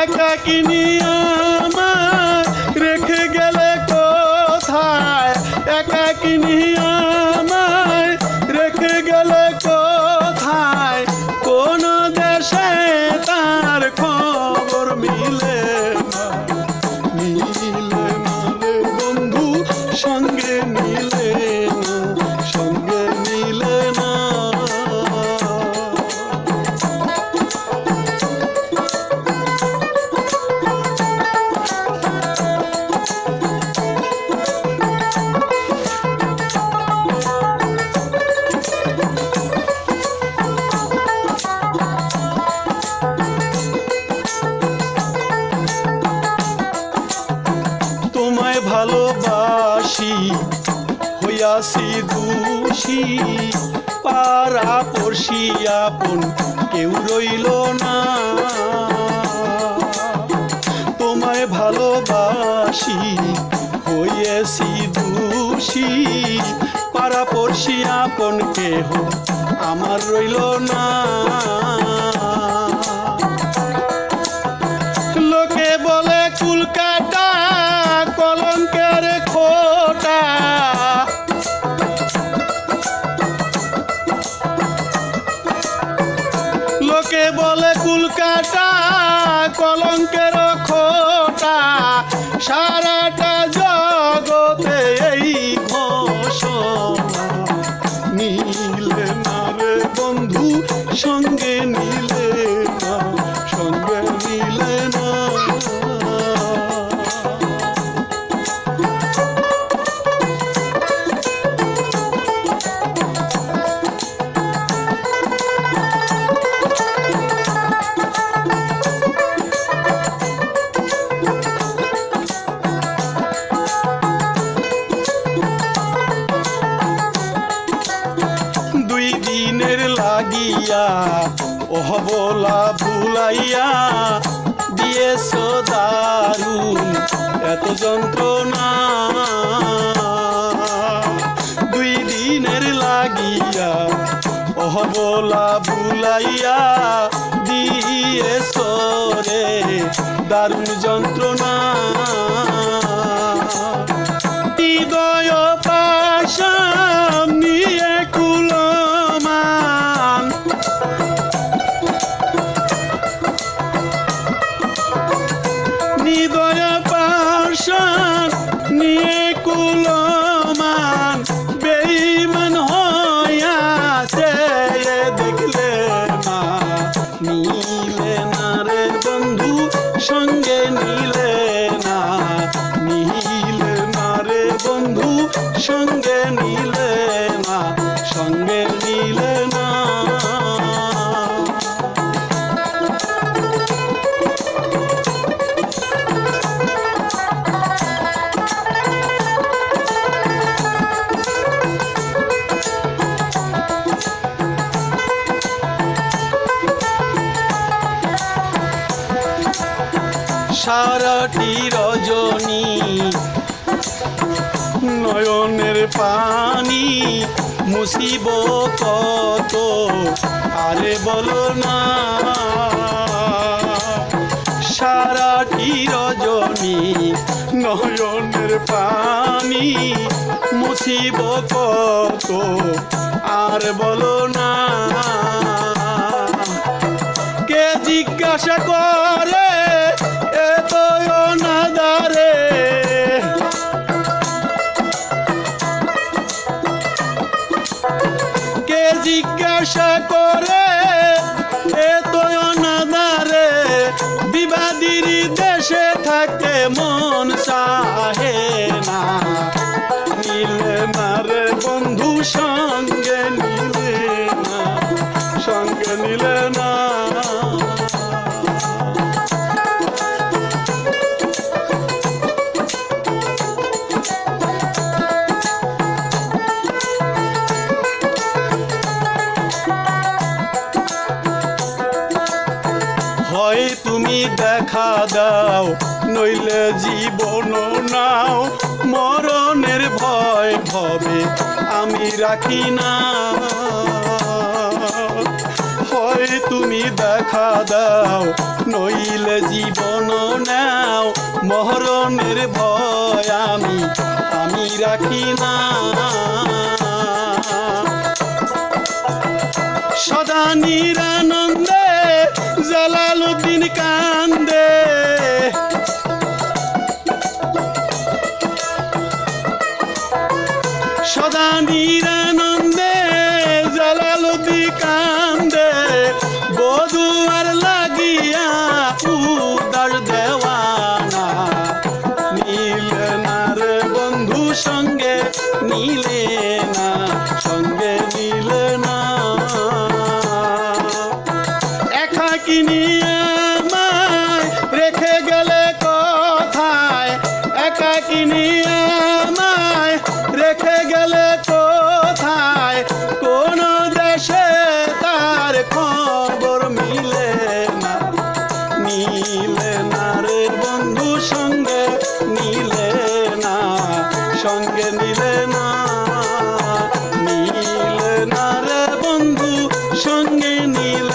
একাকিনী আমায় রেখে গেলে কোথায়, একাকিনী আমায় রেখে গেলে কোথায়, কোন দেশে তার খবর মিলে না, মিলে না রে বন্ধু সঙ্গে মিলে না, সঙ্গে মিলে না। তোমায় ভালোবাসি হইয়াছি দোষী, পাড়া পড়শি আপন কেউ রইল না। তোমায় ভালোবাসি হইয়াছি দোষী, পাড়া পড়শি আপন কেহ আমার রইল না। লোকে বলে কুলকাটা কলঙ্কের খোটা, লোকে বলে কুলকাটা কলঙ্কের খোটা, সারাটা জগতে এই ঘোষণা, মিলে না রে বন্ধু সঙ্গে মিলে না, সঙ্গে মিলে না। দুই দিনের লাগিয়া অহবলা ভুলাইয়া দিয়েছ দারুণ এত যন্ত্রণা, দুই দিনের লাগিয়া অহবলা ভুলাইয়া দিয়েছ রে দারুণ যন্ত্রণা। হৃদয় পাশাম নিয়ে কুলমান, হৃদয় পাশান নিয়ে কুলমান, বেঈমান হইয়াছে দেখলে না, মিলে না রে বন্ধু সঙ্গে মিলে না, মিলে না রে বন্ধু সঙ্গে মিলে না, সঙ্গে মিলে না। সারাটি রজনী নয়নের পানি মুসিব কত আরে বলো না, সারাটি রজনী নয়নের পানি মুসিব কত আর বলো না। কে জিজ্ঞাসা করে এত অনাদারে, কে জিজ্ঞাসা করে এত অনাদারে, বিবাদীর দেশে থাকে মন চাহে না, মিলে না রে বন্ধু সঙ্গে নিলে না, সঙ্গে নিলে না। হয় তুমি দেখা দাও নইলে জীবন নাও, মরণের ভয় ভবে আমি রাখি না। হয় হয় তুমি দেখা দাও, নইলে জীবন নাও, মরণের ভয় আমি রাখি না। সদা নিরানন্দে জালালউদ্দিন কান্দে, সদা নিরানন্দে জালালউদ্দিন কান্দে, বধুয়ার লাগিয়া উদার দেওয়ানা। নীলে না রে বন্ধু সঙ্গে নীলে না, সঙ্গে নীলে না। একাকিনী আমায় রেখে গেলে কোথায়, একাকিনী আমায় রেখে গেলে কোথায়, কোন দেশে তার খবর মিলে না। নীলে না রে বন্ধু সঙ্গে নীলে না, সঙ্গে নীলে না। নীলে না রে বন্ধু সঙ্গে নীলে